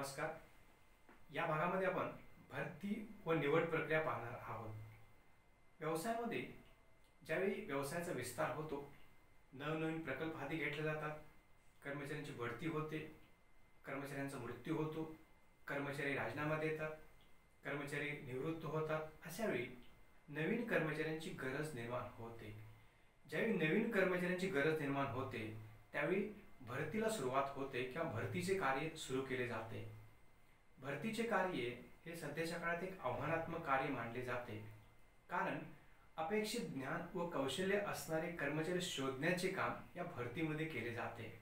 नमस्कार. या भागामध्ये आपण भरती व निवड प्रक्रिया पाहणार आहोत. व्यवसायामध्ये ज्यावेळी व्यवसायाचा विस्तार होतो, नवनवीन प्रकल्प हाती घेतले जातात, कर्मचाऱ्यांची बढती होते, कर्मचाऱ्यांचा मृत्यू होतो, कर्मचारी राजीनामा देतात, कर्मचारी निवृत्त होतात, अशावेळी नवीन कर्मचाऱ्यांची गरज निर्माण होते. ज्यावेळी नवीन कर्मचाऱ्यांची गरज निर्माण होते त्यावेळी भरतीला सुरुवात होते किंवा भरतीचे कार्य सुरू केले जाते. भरतीचे कार्य हे सध्याच्या काळात एक आव्हानात्मक कार्य मानले जाते, कारण अपेक्षित ज्ञान व कौशल्य असणारे कर्मचारी शोधण्याचे काम या भरतीमध्ये केले जाते.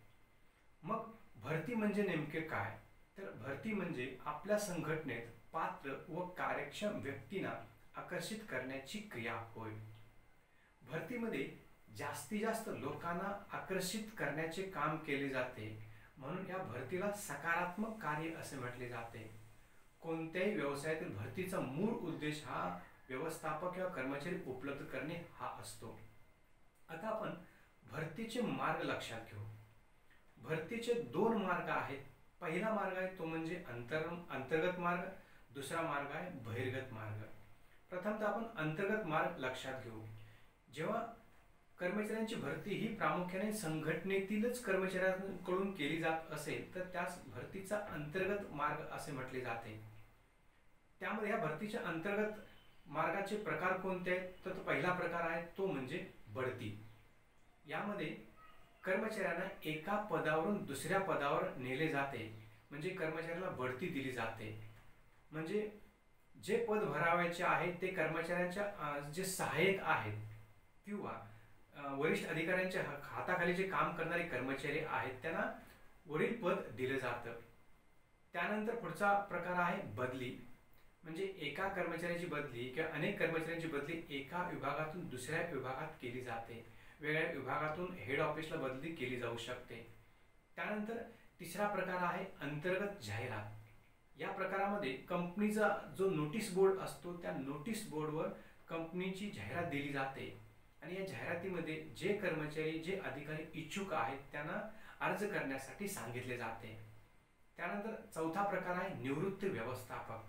मग भरती म्हणजे नेमके काय? तर भरती म्हणजे आपल्या संघटनेत पात्र व कार्यक्षम व्यक्तींना आकर्षित करण्याची क्रिया होय. भरतीमध्ये जास्तीत जास्त लोकांना आकर्षित करण्याचे काम केले जाते, म्हणून या भरतीला सकारात्मक कार्य असे म्हटले जाते. कोणत्याही व्यवसायातील भरतीचा मूळ उद्देश हा व्यवस्थापक किंवा कर्मचारी उपलब्ध करणे हा असतो. आता आपण भरतीचे मार्ग लक्षात घेऊ. भरतीचे दोन मार्ग आहेत. पहिला मार्ग आहे तो म्हणजे अंतर्गत मार्ग, दुसरा मार्ग आहे बहिर्गत मार्ग. प्रथमतः आपण अंतर्गत मार्ग लक्षात घेऊ. जेव्हा कर्मचाऱ्यांची भरती ही प्रामुख्याने संघटनेतीलच कर्मचाऱ्यांकडून केली जात असेल तर त्यास भरतीचा अंतर्गत मार्ग असे म्हटले जाते. त्यामध्ये या भरतीच्या अंतर्गत मार्गाचे प्रकार कोणते आहेत? तर तो पहिला प्रकार आहे तो म्हणजे बढती. यामध्ये कर्मचाऱ्यांना एका पदावरून दुसऱ्या पदावर नेले जाते, म्हणजे कर्मचाऱ्याला बढती दिली जाते. म्हणजे जे पद भरावायचे आहे ते कर्मचाऱ्यांच्या जे सहाय्यक आहेत किंवा वरिष्ठ अधिकाऱ्यांच्या हाताखाली जे काम करणारे कर्मचारी आहेत त्यांना वरील पद दिले जातं. त्यानंतर पुढचा प्रकार आहे बदली. म्हणजे एका कर्मचाऱ्याची बदली किंवा अनेक कर्मचाऱ्यांची बदली एका विभागातून दुसऱ्या विभागात केली जाते. वेगळ्या विभागातून हेड ऑफिसला बदली केली जाऊ शकते. त्यानंतर तिसरा प्रकार आहे अंतर्गत जाहिरात. या प्रकारामध्ये कंपनीचा जो नोटीस बोर्ड असतो त्या नोटीस बोर्डवर कंपनीची जाहिरात दिली जाते आणि या जाहिरातीमध्ये जे कर्मचारी जे अधिकारी इच्छुक आहेत त्यांना अर्ज करण्यासाठी सांगितले जाते. त्यानंतर चौथा प्रकार आहे निवृत्त व्यवस्थापक.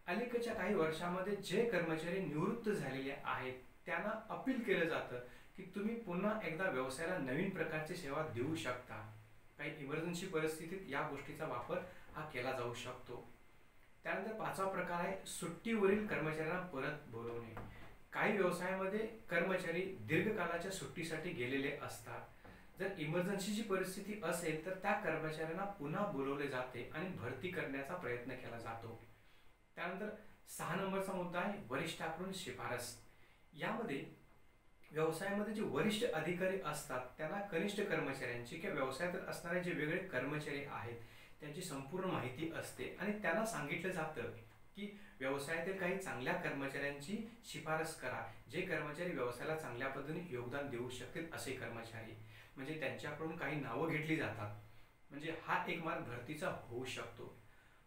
अलीकडच्या काही वर्षामध्ये जे कर्मचारी निवृत्त झालेले आहेत त्यांना अपील केलं जातं की तुम्ही पुन्हा एकदा व्यवसायाला नवीन प्रकारची सेवा देऊ शकता. काही इमर्जन्सी परिस्थितीत या गोष्टीचा वापर हा केला जाऊ शकतो. त्यानंतर पाचवा प्रकार आहे सुट्टीवरील कर्मचाऱ्यांना परत बोलवणे. काही व्यवसायामध्ये कर्मचारी दीर्घकाळाच्या सुट्टीसाठी गेलेले असतात. जर इमर्जन्सीची परिस्थिती असेल तर त्या कर्मचाऱ्यांना पुन्हा बोलवले जाते आणि भरती करण्याचा प्रयत्न केला जातो. त्यानंतर 6 नंबरचा मुद्दा आहे वरिष्ठाकडून शिफारस. यामध्ये व्यवसायामध्ये जे वरिष्ठ अधिकारी असतात त्यांना कनिष्ठ कर्मचाऱ्यांची किंवा व्यवसायात असणारे जे वेगळे कर्मचारी आहेत त्यांची संपूर्ण माहिती असते आणि त्यांना सांगितलं जातं की व्यवसायातील काही चांगल्या कर्मचाऱ्यांची शिफारस करा, जे कर्मचारी व्यवसायाला चांगल्या पद्धतीने योगदान देऊ शकतील असे कर्मचारी. म्हणजे त्यांच्याकडून काही नावं घेतली जातात. म्हणजे हा एक मार्ग भरतीचा होऊ शकतो.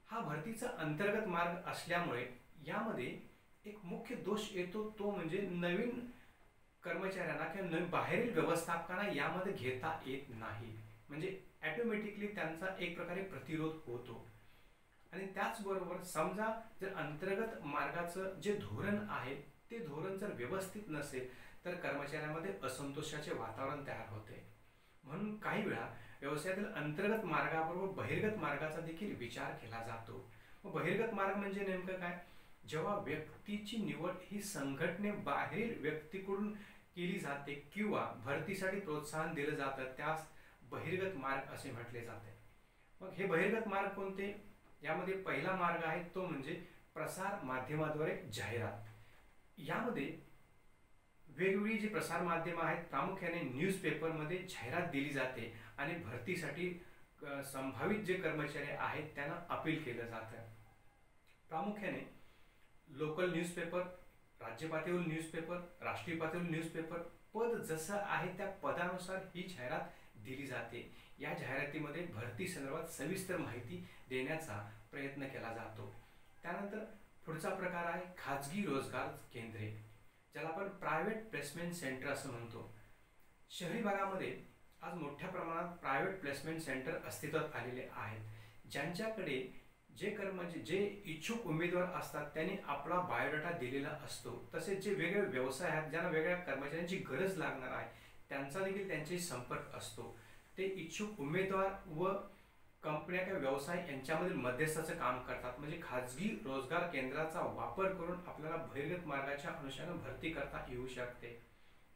हा भरतीचा अंतर्गत मार्ग असल्यामुळे यामध्ये एक मुख्य दोष येतो तो म्हणजे नवीन कर्मचाऱ्यांना किंवा बाहेरील व्यवस्थापकांना यामध्ये घेता येत नाही. म्हणजे ऑटोमॅटिकली त्यांचा एक प्रकारे प्रतिरोध होतो. आणि त्याचबरोबर समजा जर अंतर्गत मार्गाचं जे धोरण आहे ते धोरण जर व्यवस्थित नसेल तर कर्मचाऱ्यांमध्ये असंतोषाचे वातावरण तयार होते. म्हणून काही वेळा व्यवसायातील अंतर्गत मार्गाबरोबर बहिर्गत मार्गाचा देखील विचार केला जातो. बहिर्गत मार्ग म्हणजे नेमकं काय? जेव्हा व्यक्तीची निवड ही संघटनेबाहेरील व्यक्तीकडून केली जाते किंवा भरतीसाठी प्रोत्साहन दिलं जातं त्यास बहिर्गत मार्ग असे म्हटले जाते. मग हे बहिर्गत मार्ग कोणते? यामध्ये पहिला मार्ग आहे तो म्हणजे प्रसार माध्यमाद्वारे जाहिरात. यामध्ये वेगवेगळी जी प्रसार माध्यम आहेत प्रामुख्याने न्यूजपेपरमध्ये जाहिरात दिली जाते आणि भरतीसाठी संभावित जे कर्मचारी आहेत त्यांना अपील केलं जातं. प्रामुख्याने लोकल न्यूजपेपर, राज्य पातळीवर न्यूजपेपर, राष्ट्रीय पातळीवर न्यूजपेपर, पद जसं आहे त्या पदानुसार ही जाहिरात दिली जाते. या जाहिरातीमध्ये भरती संदर्भात सविस्तर माहिती देण्याचा प्रयत्न केला जातो. त्यानंतर पुढचा प्रकार आहे खाजगी रोजगार केंद्रे, ज्याला आपण प्रायव्हेट प्लेसमेंट सेंटर असं म्हणतो. शहरी भागामध्ये आज मोठ्या प्रमाणात प्रायव्हेट प्लेसमेंट सेंटर अस्तित्वात आलेले आहेत, ज्यांच्याकडे म्हणजे जे इच्छुक उमेदवार असतात त्यांनी आपला बायोडाटा दिलेला असतो. तसेच जे वेगवेगळे व्यवसाय आहेत ज्यांना वेगळ्या कर्मचाऱ्यांची गरज लागणार आहे त्यांचा देखील त्यांच्याशी संपर्क असतो. ते इच्छुक उमेदवार व कंपन्या किंवा व्यवसाय यांच्यामधील मध्यस्थाचं काम करतात. म्हणजे खाजगी रोजगार केंद्राचा वापर करून आपल्याला बहिर्गत मार्गाच्या अनुषंगाने भरती करता येऊ शकते.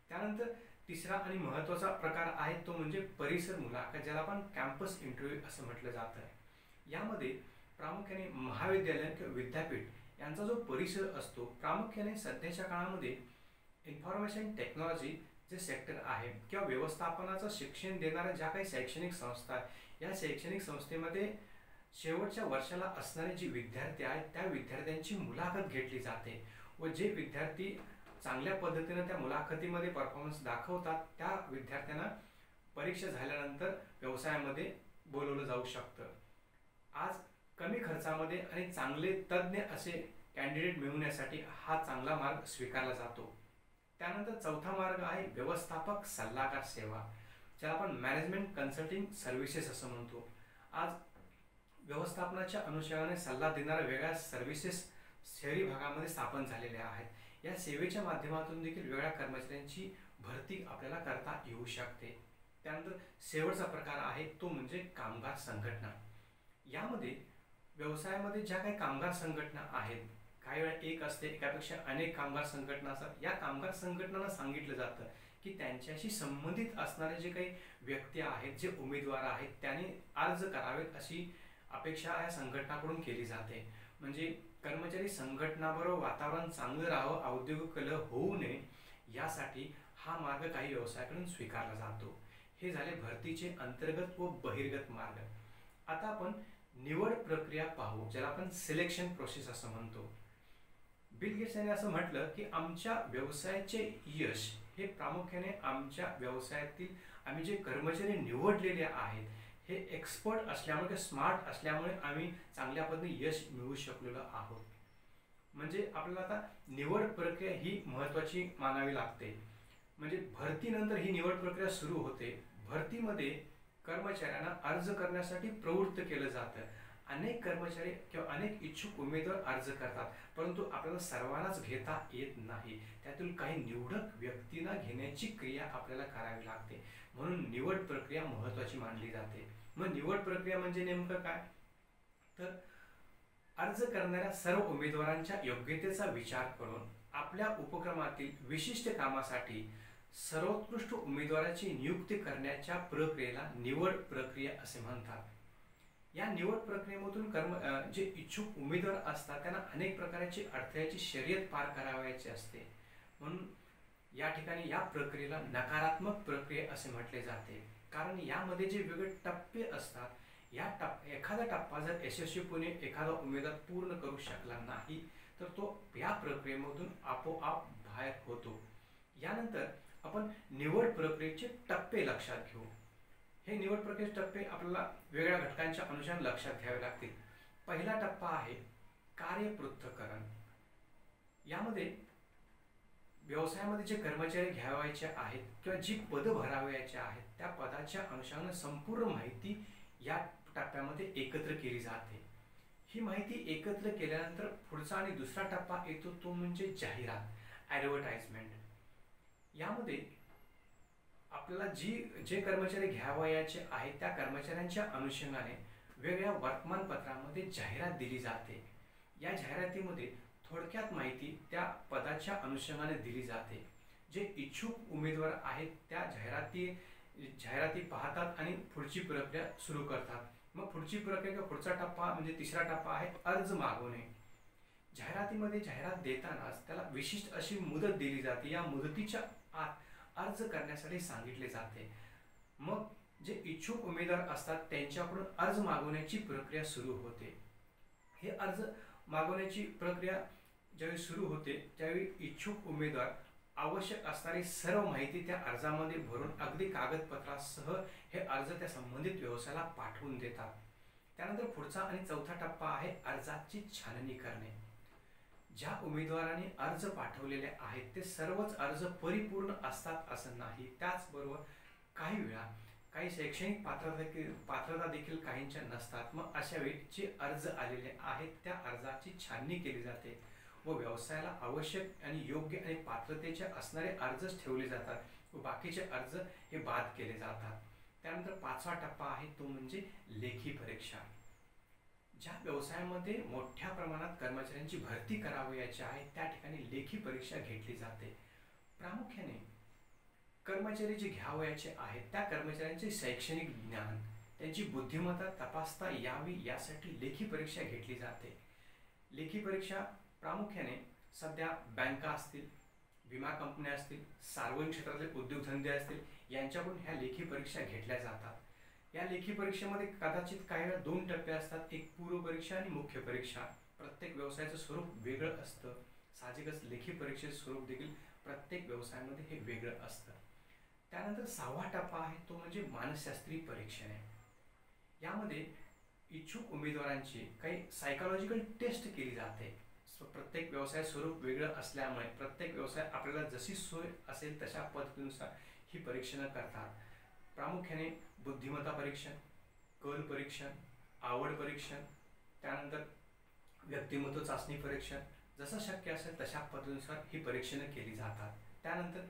त्यानंतर तिसरा आणि महत्त्वाचा प्रकार आहे तो म्हणजे परिसर मुलाखत, ज्याला आपण कॅम्पस इंटरव्ह्यू असं म्हटलं जातं. यामध्ये प्रामुख्याने महाविद्यालय किंवा विद्यापीठ यांचा जो परिसर असतो, प्रामुख्याने सध्याच्या काळामध्ये इन्फॉर्मेशन टेक्नॉलॉजी जे सेक्टर आहे किंवा व्यवस्थापनाचं शिक्षण देणाऱ्या ज्या काही शैक्षणिक संस्था आहेत या शैक्षणिक संस्थेमध्ये शेवटच्या वर्षाला असणारे जे विद्यार्थी आहेत त्या विद्यार्थ्यांची मुलाखत घेतली जाते व जे विद्यार्थी चांगल्या पद्धतीने त्या मुलाखतीमध्ये परफॉर्मन्स दाखवतात त्या विद्यार्थ्यांना परीक्षा झाल्यानंतर व्यवसायामध्ये बोलवलं जाऊ शकतं. आज कमी खर्चामध्ये आणि चांगले तज्ज्ञ असे कॅन्डिडेट मिळवण्यासाठी हा चांगला मार्ग स्वीकारला जातो. त्यानंतर चौथा मार्ग आहे व्यवस्थापक सल्लागार सेवा, ज्याला आपण मॅनेजमेंट कन्सल्टिंग सर्व्हिसेस असं म्हणतो. आज व्यवस्थापनाच्या अनुषंगाने सल्ला देणाऱ्या वेगळ्या सर्व्हिसेस शहरी भागामध्ये स्थापन झालेल्या आहेत. या सेवेच्या माध्यमातून देखील वेगळ्या कर्मचाऱ्यांची भरती आपल्याला करता येऊ शकते. त्यानंतर शेवटचा प्रकार आहे तो म्हणजे कामगार संघटना. यामध्ये व्यवसायामध्ये ज्या काही कामगार संघटना आहेत, काही वेळा एक असते एकापेक्षा अनेक कामगार संघटना असतात. या कामगार संघटनांना सांगितलं जातं की त्यांच्याशी संबंधित असणारे जे काही व्यक्ती आहेत, जे उमेदवार आहेत त्यांनी अर्ज करावेत अशी अपेक्षा या संघटनाकडून केली जाते. म्हणजे कर्मचारी संघटनाबरोबर वातावरण चांगलं राहावं, औद्योगिक कलह होऊ नये यासाठी हा मार्ग काही व्यवसायाकडून स्वीकारला जातो. हे झाले भरतीचे अंतर्गत व बहिर्गत मार्ग. आता आपण निवड प्रक्रिया पाहू, ज्याला आपण सिलेक्शन प्रोसेस असं म्हणतो. बिल गेट्स यांनी असं म्हटलं की आमच्या व्यवसायाचे यश हे प्रामुख्याने आमच्या व्यवसायातील आम्ही जे कर्मचारी निवडलेले आहेत हे एक्सपर्ट असल्यामुळे, स्मार्ट असल्यामुळे आम्ही चांगल्या पद्धतीने यश मिळवू शकलेलो आहोत. म्हणजे आपल्याला आता निवड प्रक्रिया ही महत्त्वाची मानावी लागते. म्हणजे भरतीनंतर ही निवड प्रक्रिया सुरू होते. भरतीमध्ये कर्मचाऱ्यांना अर्ज करण्यासाठी प्रवृत्त केलं जातं. अनेक कर्मचारी किंवा अनेक इच्छुक उमेदवार अर्ज करतात, परंतु आपल्याला सर्वांनाच घेता येत नाही. त्यातील काही निवडक व्यक्तींना घेण्याची क्रिया आपल्याला करावी लागते. म्हणून निवड प्रक्रिया महत्त्वाची मानली जाते. मग निवड प्रक्रिया म्हणजे नेमकं काय? तर अर्ज करणाऱ्या सर्व उमेदवारांच्या योग्यतेचा विचार करून आपल्या उपक्रमातील विशिष्ट कामासाठी सर्वोत्कृष्ट उमेदवाराची नियुक्ती करण्याच्या प्रक्रियेला निवड प्रक्रिया असे म्हणतात. या निवड प्रक्रियेमधून जे इच्छुक उमेदवार असतात त्यांना अनेक प्रकारची अडथळ्याची शर्यत पार करावयाची असते. म्हणून या ठिकाणी या प्रक्रियेला नकारात्मक प्रक्रिया असे म्हटले जाते. कारण यामध्ये जे वेगवेगळे टप्पे असतात, एखादा टप्पा जर यशस्वीपणे एखादा उमेदवार पूर्ण करू शकला नाही तर तो या प्रक्रियेमधून आपोआप बाहेर होतो. यानंतर आपण निवड प्रक्रियेचे टप्पे लक्षात घेऊ. हे निवड प्रक्रियेचे टप्पे आपल्याला वेगळ्या घटकांच्या अनुसार लक्षात घ्यावे लागतील. पहिला टप्पा आहे कार्यपृथक्करण. यामध्ये व्यवसायामध्ये जे कर्मचारी घ्यावायचे आहेत किंवा जी पदं भरावयाची आहेत त्या पदाच्या अनुषंगाने संपूर्ण माहिती या टप्प्यामध्ये एकत्र केली जाते. ही माहिती एकत्र केल्यानंतर पुढचा आणि दुसरा टप्पा येतो तो म्हणजे जाहिरात, ॲडव्हर्टाइजमेंट. यामध्ये आपल्याला जे कर्मचारी घ्यावयाचे आहेत त्या कर्मचाऱ्यांच्या अनुषंगाने वेगळ्या वर्तमानपत्रामध्ये जाहिरात दिली जाते. या जाहिरातीमध्ये थोडक्यात माहिती त्या पदाच्या अनुषंगाने दिली जाते. जे इच्छुक उमेदवार आहेत त्या जाहिराती पाहतात आणि पुढची प्रक्रिया सुरू करतात. मग पुढची प्रक्रिया किंवा पुढचा टप्पा म्हणजे तिसरा टप्पा आहे अर्ज मागवणे. जाहिरातीमध्ये जाहिरात देतानाच त्याला विशिष्ट अशी मुदत दिली जाते. या मुदतीच्या आत अर्ज करण्यासाठी सांगितले जाते. मग जे इच्छुक उमेदवार असतात त्यांच्याकडून अर्ज मागवण्याची प्रक्रिया सुरू होते. हे अर्ज मागवण्याची प्रक्रिया ज्यावेळी सुरू होते त्यावेळी इच्छुक उमेदवार आवश्यक असणारी सर्व माहिती त्या अर्जामध्ये भरून अगदी कागदपत्रासह हे अर्ज त्या संबंधित व्यवसायाला पाठवून देतात. त्यानंतर पुढचा आणि चौथा टप्पा आहे अर्जाची छाननी करणे. ज्या उमेदवारांनी अर्ज पाठवलेले आहेत ते सर्वच अर्ज परिपूर्ण असतात असं नाही. त्याचबरोबर काही वेळा काही शैक्षणिक पात्रता देखील काहींच्या नसतात. मग अशा वेळी जे अर्ज आलेले आहेत त्या अर्जाची छाननी केली जाते व व्यवसायाला आवश्यक आणि योग्य आणि पात्रतेचे असणारे अर्जच ठेवले जातात व बाकीचे अर्ज हे बाद केले जातात. त्यानंतर 5वा टप्पा आहे तो म्हणजे लेखी परीक्षा. ज्या व्यवसायामध्ये मोठ्या प्रमाणात कर्मचाऱ्यांची भरती करावयाची आहे त्या ठिकाणी लेखी परीक्षा घेतली जाते. प्रामुख्याने कर्मचारी जे घ्यावयाचे आहेत त्या कर्मचाऱ्यांचे शैक्षणिक ज्ञान, त्यांची बुद्धिमत्ता तपासता यावी यासाठी लेखी परीक्षा घेतली जाते. लेखी परीक्षा प्रामुख्याने सध्या बँका असतील, विमा कंपन्या असतील, सार्वजनिक क्षेत्रातले उद्योगधंदे असतील यांच्याकडून ह्या लेखी परीक्षा घेतल्या जातात. या लेखी परीक्षेमध्ये कदाचित काही वेळा 2 टप्पे असतात, एक पूर्व परीक्षा आणि मुख्य परीक्षा. प्रत्येक व्यवसायाचं स्वरूप वेगळं असतं. साहजिकच लेखी परीक्षेचं स्वरूप देखील प्रत्येक व्यवसायामध्ये हे वेगळं असतं. त्यानंतर 6वा टप्पा आहे तो म्हणजे मानसशास्त्रीय परीक्षण आहे. यामध्ये इच्छुक उमेदवारांची काही सायकोलॉजिकल टेस्ट केली जाते. प्रत्येक व्यवसाय स्वरूप वेगळं असल्यामुळे प्रत्येक व्यवसाय आपल्याला जशी सोय असेल तशा पद्धतीनुसार ही परीक्षणं करतात. प्रामुख्याने बुद्धिमत्ता परीक्षण, कल परीक्षण, आवड परीक्षण, त्यानंतर व्यक्तिमत्व चाचणी परीक्षण, जसं शक्य असेल तशा पद्धतीनुसार ही परीक्षणं केली जातात. त्यानंतर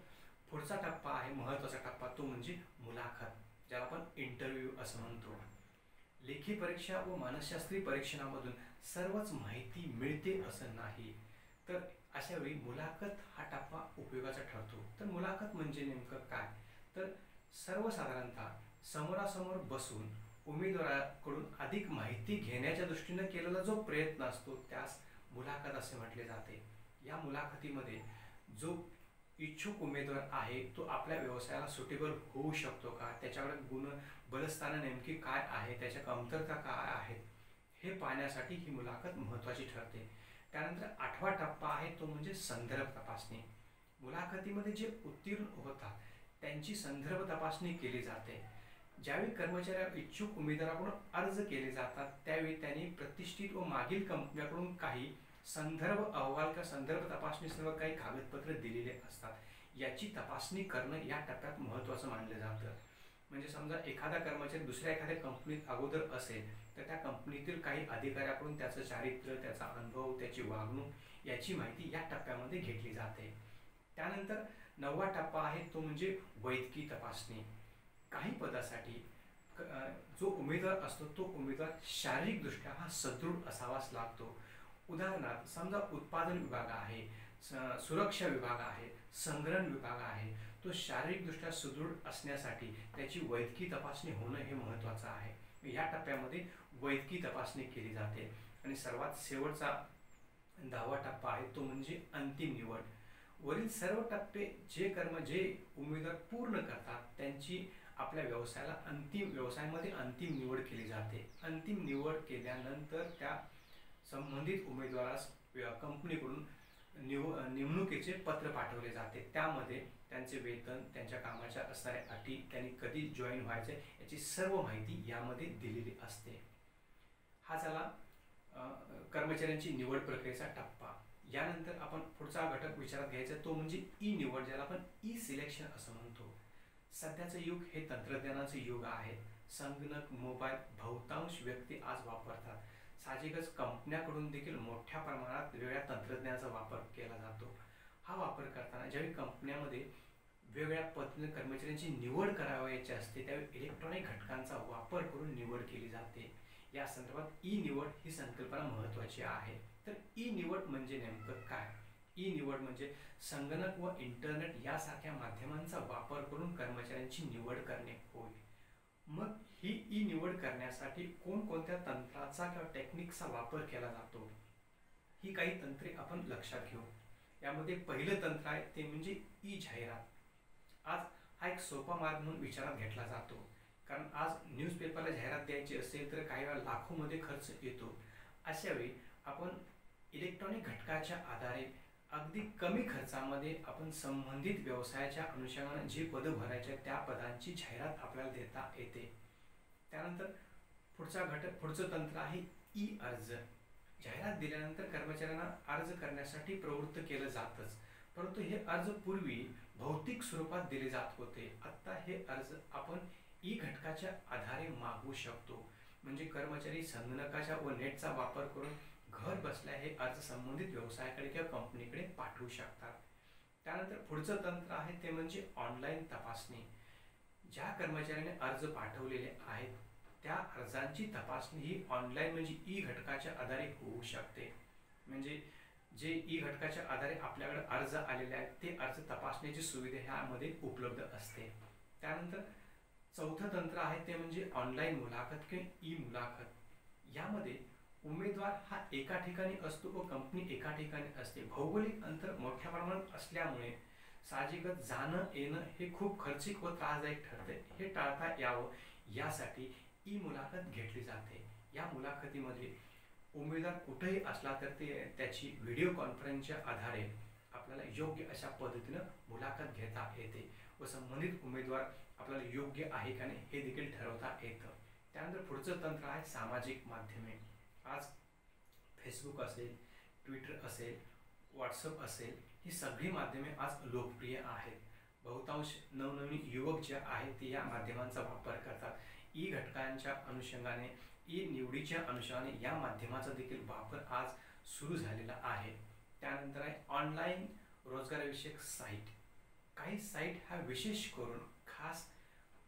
पुढचा टप्पा आहे महत्त्वाचा टप्पा तो म्हणजे मुलाखत, ज्याला आपण इंटरव्ह्यू असं म्हणतो. लेखी परीक्षा व मानसशास्त्रीय परीक्षणामधून सर्वच माहिती मिळते असं नाही, तर अशा वेळी मुलाखत हा टप्पा उपयोगाचा ठरतो. तर मुलाखत म्हणजे नेमकं काय, तर सर्वसाधारणतः समोरासमोर बसून उमेदवाराकडून अधिक माहिती घेण्याच्या दृष्टीने केलेला जो प्रयत्न असतो त्यास मुलाखत असे म्हटले जाते. या मुलाखतीमध्ये जो इच्छुक उमेदवार आहे तो आपल्या व्यवसायाला सुटेबल होऊ शकतो का, त्याच्याकडे गुण बलस्थानं नेमकी काय आहे, त्याच्या कमतरता काय आहेत हे पाहण्यासाठी ही मुलाखत महत्त्वाची ठरते. त्यानंतर 8वा टप्पा आहे तो म्हणजे संदर्भ तपासणी. मुलाखतीमध्ये जे उत्तीर्ण होतात त्यांची संदर्भ तपासणी केली जाते. ज्यावेळी कर्मचारी इच्छुक उमेदवाराकडून अर्ज केले जातात त्यावेळी त्यांनी प्रतिष्ठित व मागील कंपन्याकडून काही संदर्भ अहवाल किंवा संदर्भ तपासणी सर्व काही कागदपत्र दिलेले असतात. याची तपासणी करणं या टप्प्यात महत्त्वाचं मानलं जातं. म्हणजे समजा एखादा कर्मचारी दुसऱ्या एखाद्या कंपनीत अगोदर असेल तर त्या कंपनीतील काही अधिकाऱ्याकडून त्याचं चारित्र्य, त्याचा अनुभव, त्याची वागणूक याची माहिती या टप्प्यामध्ये घेतली जाते. त्यानंतर 9वा टप्पा आहे तो म्हणजे वैद्यकीय तपासणी. काही पदासाठी जो उमेदवार असतो तो उमेदवार शारीरिकदृष्ट्या हा सदृढ असावाच लागतो. उदाहरणार्थ समजा उत्पादन विभाग आहे, सुरक्षा विभाग आहे, संग्रहण विभाग आहे, तो शारीरिकदृष्ट्या सुदृढ असण्यासाठी त्याची वैद्यकीय तपासणी होणं हे महत्त्वाचं आहे. या टप्प्यामध्ये वैद्यकीय तपासणी केली जाते. आणि सर्वात शेवटचा 10वा टप्पा आहे तो म्हणजे अंतिम निवड. वरील सर्व टप्पे जे उमेदवार पूर्ण करतात त्यांची आपल्या व्यवसायामध्ये अंतिम निवड केली जाते. अंतिम निवड केल्यानंतर त्या संबंधित उमेदवारास कंपनीकडून नेमणुकीचे पत्र पाठवले जाते. त्यामध्ये त्यांचे वेतन, त्यांच्या कामाच्या असणाऱ्या अटी, त्यांनी कधी जॉईन व्हायचे याची सर्व माहिती यामध्ये दिलेली असते. हा झाला कर्मचाऱ्यांची निवड प्रक्रियेचा टप्पा. यानंतर आपण पुढचा घटक विचारात घ्यायचा तो म्हणजे ई निवड, ज्याला आपण ई सिलेक्शन असं म्हणतो. सध्याचं युग हे तंत्रज्ञानाचं युग आहे. संगणक, मोबाईल बहुतांश व्यक्ती आज वापरतात. साहजिकच कंपन्याकडून देखील मोठ्या प्रमाणात वेगवेगळ्या तंत्रज्ञानाचा वापर केला जातो. हा वापर करताना ज्यावेळी कंपन्यामध्ये वेगवेगळ्या पद्धतीने कर्मचाऱ्यांची निवड करावयाची असते त्यावेळी इलेक्ट्रॉनिक घटकांचा वापर करून निवड केली जाते. या संदर्भात ई निवड ही संकल्पना महत्त्वाची आहे. तर ई निवड म्हणजे नेमकं काय? ई निवड म्हणजे संगणक व इंटरनेट यासारख्या माध्यमांचा वापर करून कर्मचाऱ्यांची निवड करणे होय. मग ही ई निवड करण्यासाठी कोणकोणत्या तंत्राचा किंवा टेक्निकचा वापर केला जातो ही काही तंत्रे आपण लक्षात घेऊ. यामध्ये पहिलं तंत्र आहे ते म्हणजे ई जाहिरात. आज हा एक सोपा मार्ग म्हणून विचारात घेतला जातो, कारण आज न्यूजपेपरला जाहिरात द्यायची असेल तर काही वेळा लाखोमध्ये खर्च येतो. अशा वेळी आपण इलेक्ट्रॉनिक घटकाच्या आधारे अगदी कमी खर्चामध्ये आपण संबंधित व्यवसायाच्या अनुषंगाने जे पदं भरायचे त्या पदांची जाहिरात आपल्याला देता येते. त्यानंतर पुढचं तंत्र आहे ई अर्ज. जाहिरात दिल्यानंतर कर्मचाऱ्यांना अर्ज करण्यासाठी प्रवृत्त केलं जातच, परंतु हे अर्ज पूर्वी भौतिक स्वरूपात दिले जात होते. आता हे अर्ज आपण ई घटकाच्या आधारे मागवू शकतो. म्हणजे कर्मचारी संगणकाच्या व नेटचा वापर करून घर बसल्या हे अर्ज संबंधित व्यवसायाकडे किंवा कंपनीकडे पाठवू शकतात. त्यानंतर पुढचं तंत्र आहे ते म्हणजे ऑनलाईन तपासणी. ज्या कर्मचाऱ्याने अर्ज पाठवलेले आहेत त्या अर्जांची तपासणी ही ऑनलाईन म्हणजे ई घटकाच्या आधारे होऊ शकते. म्हणजे जे ई घटकाच्या आधारे आपल्याकडे अर्ज आलेले आहेत ते अर्ज तपासण्याची सुविधा ह्यामध्ये उपलब्ध असते. त्यानंतर चौथं तंत्र आहे ते म्हणजे ऑनलाईन मुलाखत किंवा ई मुलाखत. यामध्ये उमेदवार हा एका ठिकाणी असतो व कंपनी एका ठिकाणी असते. भौगोलिक अंतर मोठ्या प्रमाणात असल्यामुळे साहजिकच जाणं येणं हे खूप खर्चिक व त्रासदायक ठरते. हे टाळता यावं यासाठी ई मुलाखत घेतली जाते. या मुलाखतीमध्ये उमेदवार कुठेही असला तर त्याची व्हिडिओ कॉन्फरन्सच्या आधारे आपल्याला योग्य अशा पद्धतीनं मुलाखत घेता येते व संबंधित उमेदवार आपल्याला योग्य आहे का नाही हे देखील ठरवता येतं. त्यानंतर पुढचं तंत्र आहे सामाजिक माध्यमे. आज फेसबुक असेल, ट्विटर असेल, व्हॉट्सअप असेल, ही सगळी माध्यमे आज लोकप्रिय आहेत. बहुतांश नवनवीन युवक जे आहेत ते या माध्यमांचा वापर करतात. ई घटकांच्या अनुषंगाने, ई निवडीच्या अनुषंगाने या माध्यमाचा देखील वापर आज सुरू झालेला आहे. त्यानंतर आहे ऑनलाईन रोजगारविषयक साईट. काही साईट ह्या विशेष करून खास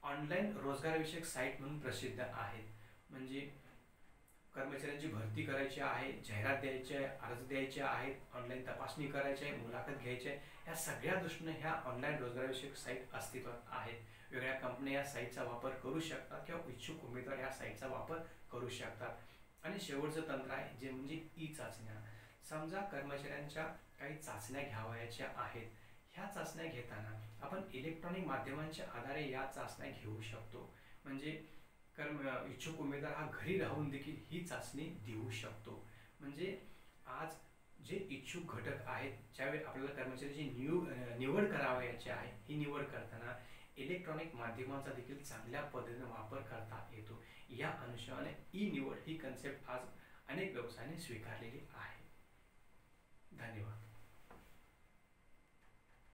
ऑनलाईन रोजगारविषयक साईट म्हणून प्रसिद्ध आहेत. म्हणजे कर्मचाऱ्यांची भरती करायची आहे, जाहिरात द्यायची आहे, अर्ज द्यायचे आहेत, ऑनलाईन तपासणी करायची आहे, मुलाखत घ्यायची आहे, या सगळ्या दृष्टीने ह्या ऑनलाईन रोजगारविषयक साईट अस्तित्वात आहेत. वेगळ्या कंपन्या या साईटचा वापर करू शकतात किंवा इच्छुक उमेदवार या साईटचा वापर करू शकतात. आणि शेवटचं तंत्र आहे जे म्हणजे ई चाचण्या. समजा कर्मचाऱ्यांच्या काही चाचण्या घ्यावयाच्या आहेत. ह्या चाचण्या घेताना आपण इलेक्ट्रॉनिक माध्यमांच्या आधारे या चाचण्या घेऊ शकतो. म्हणजे इच्छुक उमेदवार हा घरी राहून देखील ही चाचणी देऊ शकतो. म्हणजे आज जे इच्छुक घटक आहेत ज्यावेळी आपल्याला कर्मचाऱ्याची निवड करावयाची आहे, ही निवड करताना इलेक्ट्रॉनिक माध्यमांचा देखील चांगल्या पद्धतीने वापर करता येतो. या अनुषंगाने ई निवड ही कन्सेप्ट आज अनेक व्यवसायाने स्वीकारलेली आहे. धन्यवाद.